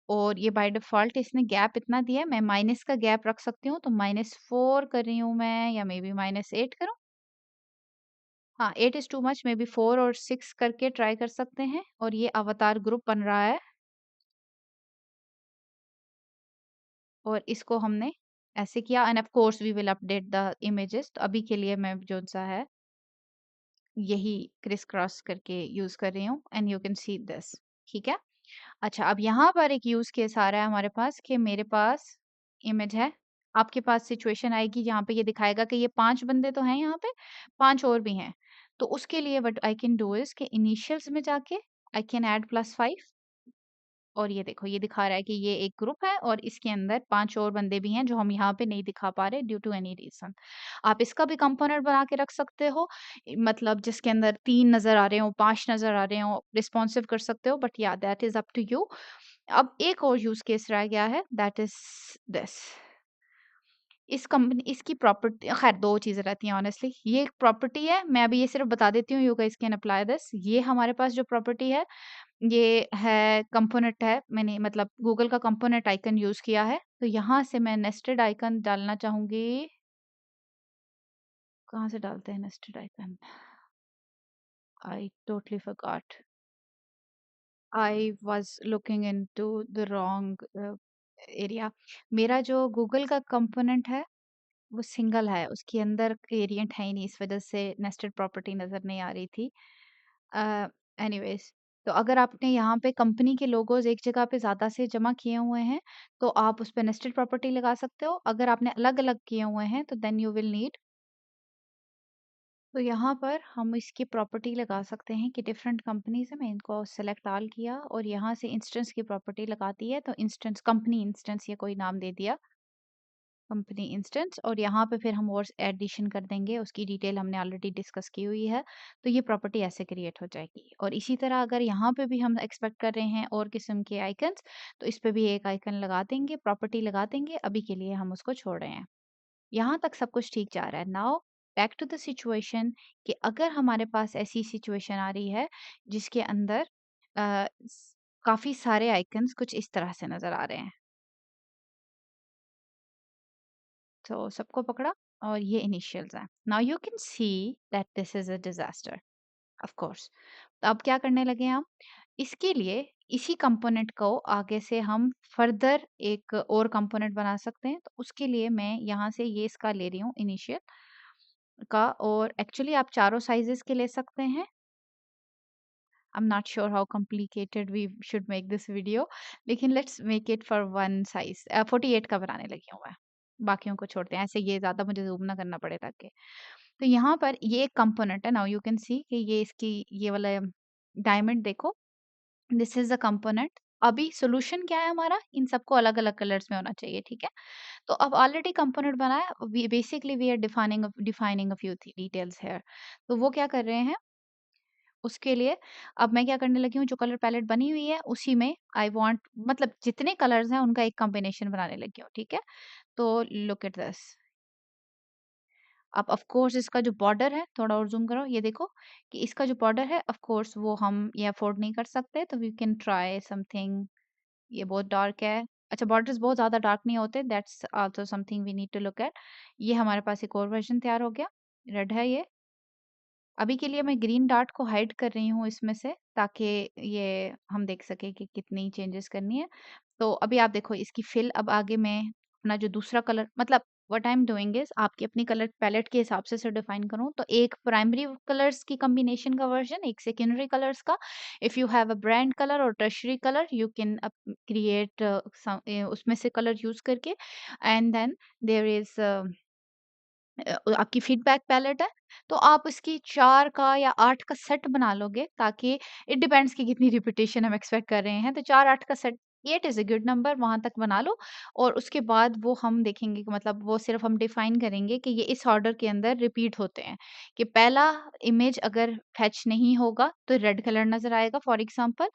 [SPEAKER 1] और ये बाय डिफ़ॉल्ट इसने गैप इतना दिया है, मैं माइनस का गैप रख सकती हूँ, तो -4 कर रही हूँ मैं, या मे बी -8 करूँ? हाँ, 8 is too much, may be 4 और 6 करके ट्राई कर सकते हैं और ये अवतार ग्रुप बन रहा है और इसको हमने ऐसे किया and of course we will update the images. तो अभी के लिए मैं जो-सा है यही क्रिस क्रॉस करके यूज़ कर रही हूँ and you can see this, ठीक है? अच्छा, अब यहाँ पर एक यूज़ केस आ रहा है हमारे पास कि मेरे पास इमेज है, आपके पास सिचुएशन आएगी जहाँ पे ये दिखाएगा कि ये 5 बंदे तो हैं यहाँ पे, 5 और भी हैं। तो उसके लिए what I can do is कि इनिशियल्स में जाके आई कैन ऐड +5 और ये देखो ये दिखा रहा है कि ये एक ग्रुप है और इसके अंदर 5 और बंदे भी हैं जो हम यहाँ पे नहीं दिखा पा रहे ड्यू टू एनी रीज़न। आप इसका भी कंपोनेंट बना के रख सकते हो, मतलब जिसके अंदर 3 नज़र आ रहे हों, 5 नज़र आ रहे हों, रिस्पॉन्सिव कर सकते हो, बट या that is up to you. अब एक और यूज़ केस रह गया है, दैट इज़ दिस। इस कंपनी इसकी प्रॉपर्टी, खैर 2 चीज़ें रहती हैं ऑनेस्टली। ये एक प्रॉपर्टी है, मैं अभी ये सिर्फ़ बता देती हूँ, you guys can apply this. ये हमारे पास जो प्रॉपर्टी है, ये है कंपोनेंट है, मैंने मतलब गूगल का कंपोनेंट आइकन यूज़ किया है। तो यहाँ से मैं नेस्टेड आइकन डालना चाहूँगी। कहाँ से डालते हैं nested icon? I totally forgot. I was looking into the wrong area. मेरा जो गूगल का कंपोनेंट है वो सिंगल है, उसके अंदर वेरिएंट है ही नहीं, इस वज़ह से नेस्टेड प्रॉपर्टी नज़र नहीं आ रही थी। अ, एनीवेज़, तो अगर आपने यहाँ पे कंपनी के लोगोज़ एक जगह पे ज़्यादा से जमा किए हुए हैं, तो आप उस पे नेस्टेड प्रॉपर्टी लगा सकते हो। अगर आपने अलग-अलग किए हुए हैं, तो देन यू विल नीड, तो यहाँ पर हम इसकी प्रॉपर्टी लगा सकते हैं कि डिफरेंट कंपनीज़ हैं, मैं इनको सेलेक्ट ऑल किया और यहाँ से इंस्टेंस की प्रॉपर्टी लगाती है, तो इंस्टेंस कंपनी इंस्टेंस या कोई नाम दे दिया। कंपनी इंस्टेंस और यहाँ पे फिर हम और एडिशन कर देंगे, उसकी डिटेल हमने ऑलरेडी डिस्कस की हुई है। तो ये प्रॉपर्टी ऐसे क्रिएट हो जाएगी और इसी तरह अगर यहाँ पे भी हम एक्सपेक्ट कर रहे हैं और किस्म के आइकन्स, तो इस पे भी एक आइकन लगा देंगे, प्रॉपर्टी लगा देंगे। अभी के लिए हम उसको छोड़ रहे हैं। यहाँ तक सब कुछ ठीक जा रहा है। Now back to the situation कि अगर हमारे पास ऐसी सिचुएशन आ रही है जिसके अंदर काफी सारे आइकन्स कुछ इस तरह से नजर आ रहे हैं, तो सबको पकड़ा और ये इनिशियल्स हैं। Now you can see that this is a disaster, of course. तो अब क्या करने लगे हम, इसके लिए इसी कंपोनेंट को आगे से हम फर्दर एक और कंपोनेंट बना सकते हैं। तो उसके लिए मैं यहाँ से ये इसका ले रही हूँ इनिशियल का, और एक्चुअली आप चारों साइजेस के ले सकते हैं। I am not sure how complicated we should make this video, लेकिन let's make it for one size. 48 का बनाने लगी हूँ मैं, बाकियों को छोड़ते हैं, ऐसे ये ज़्यादा मुझे ज़ूम ना करना पड़े ताकि। तो यहाँ पर ये एक कंपोनेंट है, नाउ यू कैन सी कि ये इसकी ये वाला डायमंड देखो, दिस इज द कंपोनेंट। अभी सॉल्यूशन क्या है हमारा, इन सबको अलग अलग कलर्स में होना चाहिए, ठीक है। तो अब ऑलरेडी कंपोनेंट बना है, basically we are defining a few details here. तो वो क्या कर रहे हैं, उसके लिए अब मैं क्या करने लगी हूँ, जो कलर पैलेट बनी हुई है उसी में आई वांट, मतलब जितने कलर्स हैं उनका एक कॉम्बिनेशन बनाने लगी हूँ, ठीक है। तो लुक एट दिस। अब ऑफ कोर्स इसका जो बॉर्डर है, थोड़ा और ज़ूम करो, ये देखो कि इसका जो बॉर्डर है ऑफ कोर्स वो हम ये अफोर्ड नहीं कर सकते, तो वी कैन ट्राई समथिंग। ये बहुत डार्क है। अच्छा, बॉर्डर्स बहुत ज़्यादा डार्क नहीं होते, that's also something we need to look at. ये हमारे पास एक और वर्ज़न तैयार हो गया, रेड है ये। अभी के लिए मैं ग्रीन डॉट को हाइड कर रही हूँ इसमें से, ताकि ये हम देख सकें कि कितनी चेंजेस करनी है। तो अभी आप देखो इसकी फिल, अब आगे मैं अपना जो दूसरा कलर, मतलब what I am doing is आपकी अपनी कलर पैलेट के हिसाब से इसे डिफाइन करूँ, तो एक प्राइमरी कलर्स की कॉम्बिनेशन का वर्ज़न, एक सेकेंडरी कलर्स का। If you have a brand colour और tertiary colour, you can create उसमें से कलर यूज़ करके, एंड देन देयर इज़ आपकी फीडबैक पैलेट है, तो आप इसकी 4 का या 8 का सेट बना लोगे, ताकि इट डिपेंड्स कि कितनी रिपिटेशन हम एक्सपेक्ट कर रहे हैं। तो 4-8 का set, 8 is a good number, वहाँ तक बना लो। और उसके बाद वो हम देखेंगे कि मतलब वो सिर्फ़ हम डिफ़ाइन करेंगे कि ये इस ऑर्डर के अंदर रिपीट होते हैं, कि पहला इमेज अगर फेच नहीं होगा तो रेड कलर नज़र आएगा फॉर एग्ज़ाम्पल,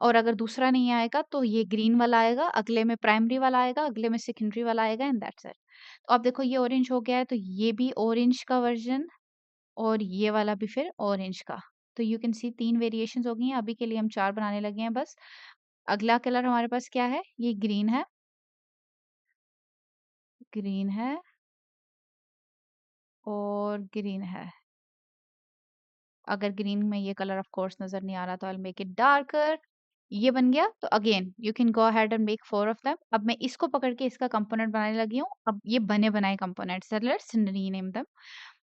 [SPEAKER 1] और अगर दूसरा नहीं आएगा तो ये ग्रीन वाला आएगा, अगले में प्राइमरी वाला आएगा, अगले में सेकेंडरी वाला आएगा, एंड दैट्स इट। तो अब देखो ये ऑरेंज हो गया है, तो ये भी ऑरेंज का वर्ज़न, और ये वाला भी फिर ऑरेंज का। तो यू कैन सी 3 वेरिएशंस हो गई हैं, अभी के लिए हम 4 बनाने लगे हैं बस। अगला कलर हमारे पास क्या है? ये ग्रीन है और ग्रीन है। अगर ग्रीन में ये कलर ऑफ कोर्स नज़र नहीं आ रहा, तो I will make it darker. ये बन गया, तो again you can go ahead and make 4 of them. अब मैं इसको पकड़ के इसका कंपोनेंट बनाने लगी हूँ। अब ये बने-बनाए कंपोनेंट्स हैं, लेट्स रीनेम देम।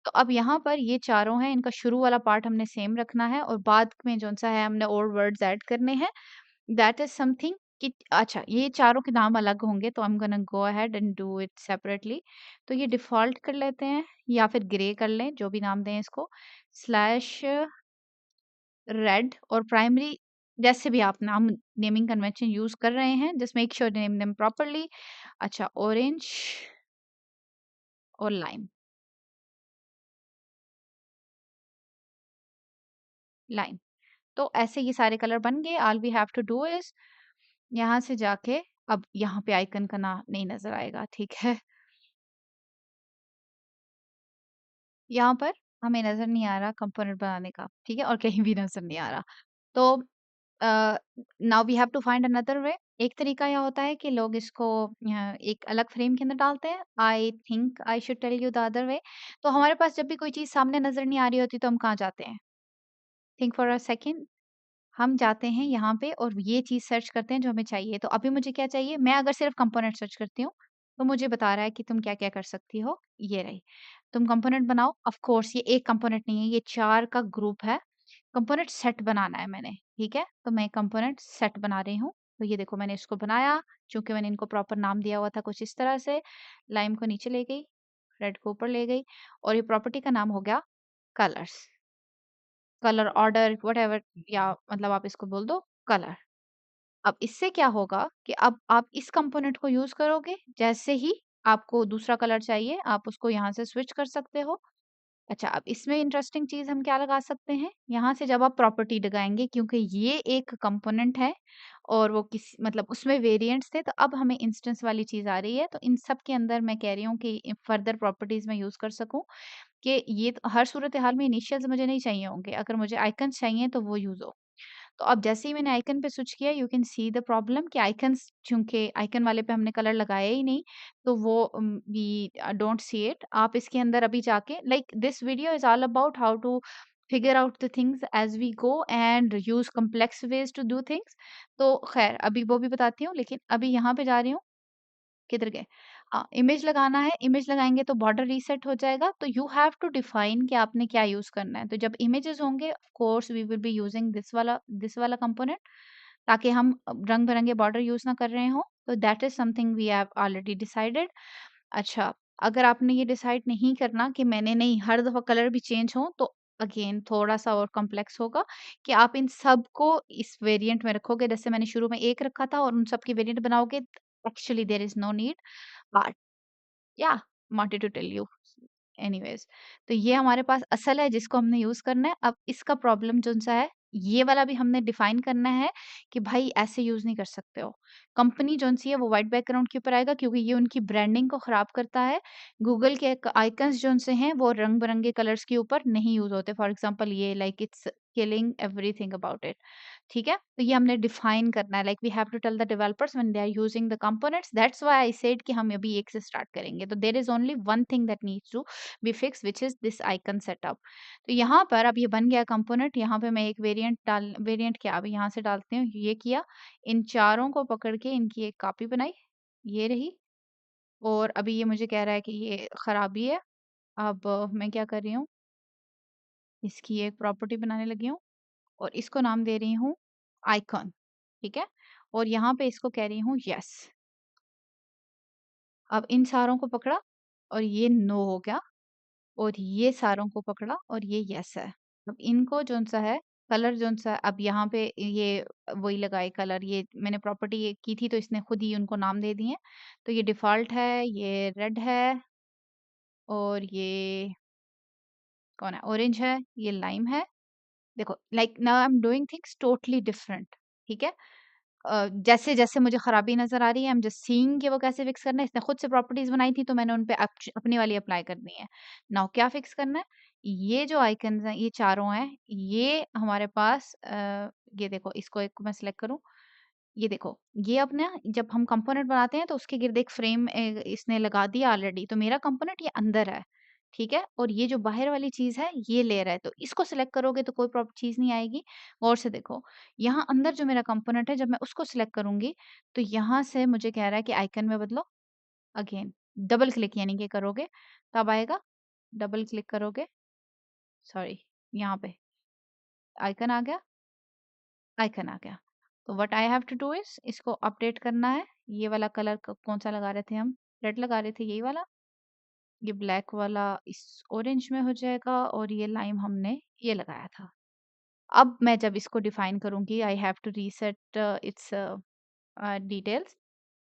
[SPEAKER 1] तो अब यहाँ पर ये चारों हैं, इनका शुरू वाला पार्ट हमने सेम रखना है, और बाद में जौन-सा है हमने और वर्ड्स ऐड करने हैं। दैट इज़ समथिंग कि अच्छा, ये चारों के नाम अलग होंगे, तो आई am gonna go ahead and do it separately. तो ये डिफ़ॉल्ट कर लेते हैं, या फिर ग्रे कर लें, जो भी नाम दें इसको, स्लैश रेड, और प्राइमरी जैसे भी आप नाम नेमिंग कन्वेंशन यूज़ कर रहे हैं, just make sure name them properly. अच्छा, ऑरेंज और लाइम, लाइम। तो ऐसे ये सारे कलर बन गए। All we have to do is यहाँ से जाके, अब यहाँ पे आइकन का ना नहीं नज़र आएगा, ठीक है? यहाँ पर हमें नज़र नहीं आ रहा कंपोनेंट बनाने का, ठीक है? और कहीं भी नज़र नहीं आ रहा। तो uh, now we have to find another way. एक तरीका यह होता है कि लोग इसको एक अलग फ्रेम के अंदर डालते हैं। I think I should tell you the other way. तो हमारे पास जब भी कोई चीज़ सामने नज़र नहीं आ रही होती, तो हम कहाँ जाते हैं? Think for a second. हम जाते हैं यहाँ पे और ये चीज़ सर्च करते हैं जो हमें चाहिए। तो अभी मुझे क्या चाहिए? मैं अगर सिर्फ़ कंपोनेंट सर्च करती हूँ, तो मुझे बता रहा है कि तुम क्या-क्या कर सकती हो, ये रही। तुम कंपोनेंट बनाओ, ऑफ़ कोर्स ये एक कंपोनेंट नहीं है, ये 4 का ग्रुप है। कंपोनेंट सेट बनाना है मैंने, ठीक है? तो मैं कंपोनेंट सेट बना रही हूँ। तो ये देखो मैंने इसको बनाया, चूँकि मैंने इनको प्रॉपर नाम दिया हुआ था कुछ इस तरह से, लाइम को नीचे ले गई, रेड को ऊपर ले गई, और ये प्रॉपर्टी का नाम हो गया कलर्स। कलर ऑर्डर व्हाटएवर, या मतलब आप इसको बोल दो कलर। अब इससे क्या होगा कि अब आप इस कंपोनेंट को यूज़ करोगे, जैसे ही आपको दूसरा कलर चाहिए, आप उसको यहाँ से स्विच कर सकते हो। अच्छा, अब इसमें इंटरेस्टिंग चीज़ हम क्या लगा सकते हैं, यहाँ से जब आप प्रॉपर्टी लगाएँगे, क्योंकि ये एक कंपोनेंट है और वो किस मतलब उसमें वेरिएंट्स थे, तो अब हमें इंस्टेंस वाली चीज़ आ रही है। तो इन सब के अंदर मैं कह रही हूँ कि फर्दर प्रॉपर्टीज़ मैं यूज़ कर सकूँ, कि ये तो हर सूरत-ए-हाल में इनिशियल्स मुझे नहीं चाहिए होंगे, अगर मुझे आइकन्स चाहिए तो वो यूज़ हो। तो अब जैसे ही मैंने आइकन पे स्विच किया, you can see the problem कि आइकन्स, चूँकि आइकन वाले पे हमने कलर लगाया ही नहीं, तो वो वी डोंट सी इट। आप इसके अंदर अभी जाके, like this video is all about how to figure out the things as we go and use complex ways to do things. तो ख़ैर अभी वो भी बताती हूँ, लेकिन अभी यहाँ पे जा रही हूँ, किधर गए? इमेज लगाना है, इमेज लगाएँगे तो बॉर्डर रीसेट हो जाएगा, तो यू हैव टू डिफाइन कि आपने क्या यूज़ करना है। तो जब इमेजेस होंगे of course we will be using this वाला कंपोनेंट, ताकि हम रंग-बिरंगे बॉर्डर यूज़ ना कर रहे हों, तो that is something we have already decided. अच्छा, अगर आपने ये डिसाइड नहीं करना कि मैंने नहीं हर दफ़ा कलर भी चेंज हो, तो अगेन थोड़ा-सा और कॉम्प्लेक्स होगा कि आप इन सबको इस वेरिएंट में रखोगे। जैसे मैंने शुरू में 1 रखा था और उन सब की वेरिएंट बनाओगे, actually there is no need. But yeah wanted to tell you anyways, तो ये हमारे पास असल है जिसको हमने यूज करना है। अब इसका प्रॉब्लम जो सा है, ये वाला भी हमने डिफाइन करना है कि भाई ऐसे यूज नहीं कर सकते हो। कंपनी जो सी है वो वाइट बैकग्राउंड के ऊपर आएगा, क्योंकि ये उनकी ब्रांडिंग को खराब करता है। गूगल के आइकन्स जो से हैं वो रंग बिरंगे कलर्स के ऊपर नहीं यूज होते। फॉर एग्जाम्पल ये like it's killing everything about it. ठीक है, तो ये हमने डिफाइन करना है। Like we have to tell the developers when they are using the components, that's why I said कि हम अभी एक से स्टार्ट करेंगे। तो there is only one thing that needs to be fix, which is this icon setup. तो यहाँ पर अब ये बन गया कंपोनेंट। यहाँ पे मैं एक वेरिएंट क्या अब यहाँ से डालती हूँ, ये किया। इन चारों को पकड़ के इनकी एक कॉपी बनाई, ये रही। और अभी ये मुझे कह रहा है कि ये खराबी है। अब मैं क्या कर रही हूँ, इसकी एक प्रॉपर्टी बनाने लगी हूँ और इसको नाम दे रही हूँ आइकॉन। ठीक है, और यहाँ पे इसको कह रही हूँ यस। अब इन सारों को पकड़ा और ये नो हो गया, और ये सारों को पकड़ा और ये यस है। अब इनको जोन सा है, कलर जोन सा अब यहाँ पे ये वही लगाए कलर, ये मैंने प्रॉपर्टी ये की थी तो इसने खुद ही उनको नाम दे दिए। तो ये डिफ़ॉल्ट है, ये रेड है, और ये कौन है, ऑरेंज है, ये लाइम है। देखो like now I am doing things totally different. ठीक है, जैसे-जैसे मुझे खराबी नज़र आ रही है, आई एम जस्ट सीइंग कि वो कैसे फिक्स करना है। इसने खुद से प्रॉपर्टीज़ बनाई थी तो मैंने उन पे अपनी वाली अप्लाई कर दी है। नाउ क्या फिक्स करना है? ये जो आइकन्स हैं, ये चारों हैं, ये हमारे पास ये देखो, इसको एक मैं सिलेक्ट करूँ, ये देखो, ये अब ना जब हम कंपोनेंट बनाते हैं तो उसके गिर्द एक फ्रेम इसने लगा दिया ऑलरेडी, तो मेरा कंपोनेंट ये अंदर है। ठीक है, और ये जो बाहर वाली चीज़ है ये लेयर है, तो इसको सिलेक्ट करोगे तो कोई चीज़ नहीं आएगी। गौर से देखो, यहाँ अंदर जो मेरा कंपोनेंट है, जब मैं उसको सिलेक्ट करूंगी तो यहाँ से मुझे कह रहा है कि आइकन में बदलो। अगेन डबल क्लिक यानी कि करोगे तब आएगा, डबल क्लिक करोगे, सॉरी, यहाँ पे आइकन आ गया, आइकन आ गया। तो what I have to do is इसको अपडेट करना है। ये वाला कलर कौन सा लगा रहे थे हम, रेड लगा रहे थे, यही वाला। ये ब्लैक वाला इस ऑरेंज में हो जाएगा, और ये लाइम हमने ये लगाया था। अब मैं जब इसको डिफाइन करूंगी, I have to reset its details.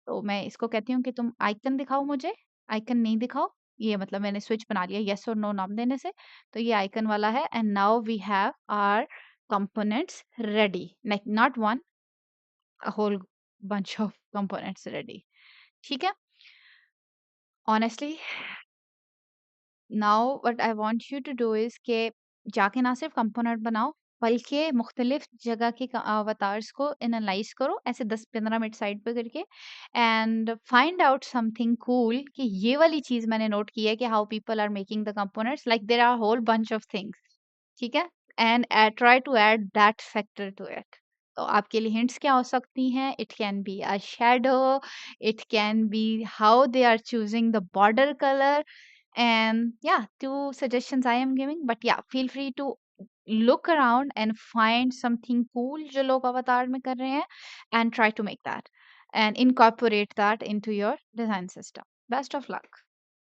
[SPEAKER 1] तो मैं इसको कहती हूँ कि तुम आइकन दिखाओ मुझे, आइकन नहीं दिखाओ। ये मतलब मैंने स्विच बना लिया यस और नो नाम देने से। तो ये आइकन वाला है, and now we have our components ready, like not one, a whole bunch of components ready. ठीक है, honestly now what I want you to do is के जाके ना सिर्फ कंपोनेंट बनाओ, बल्कि मुख्तलिफ जगह के अवतार्स को एनालाइज करो ऐसे 10-15 मिनट साइड पे करके, and find out something cool कि ये वाली चीज मैंने नोट की है कि how people are making the components, like there are whole bunch of things. ठीक है, and try to add that factor to it. तो आपके लिए हिंट्स क्या हो सकती हैं? It can be a shadow, it can be how they are choosing the border colour, and yeah, two suggestions I am giving, but yeah, feel free to look around and find something cool जो लोग अवतार में कर रहे हैं, and try to make that and incorporate that into your design system. Best of luck.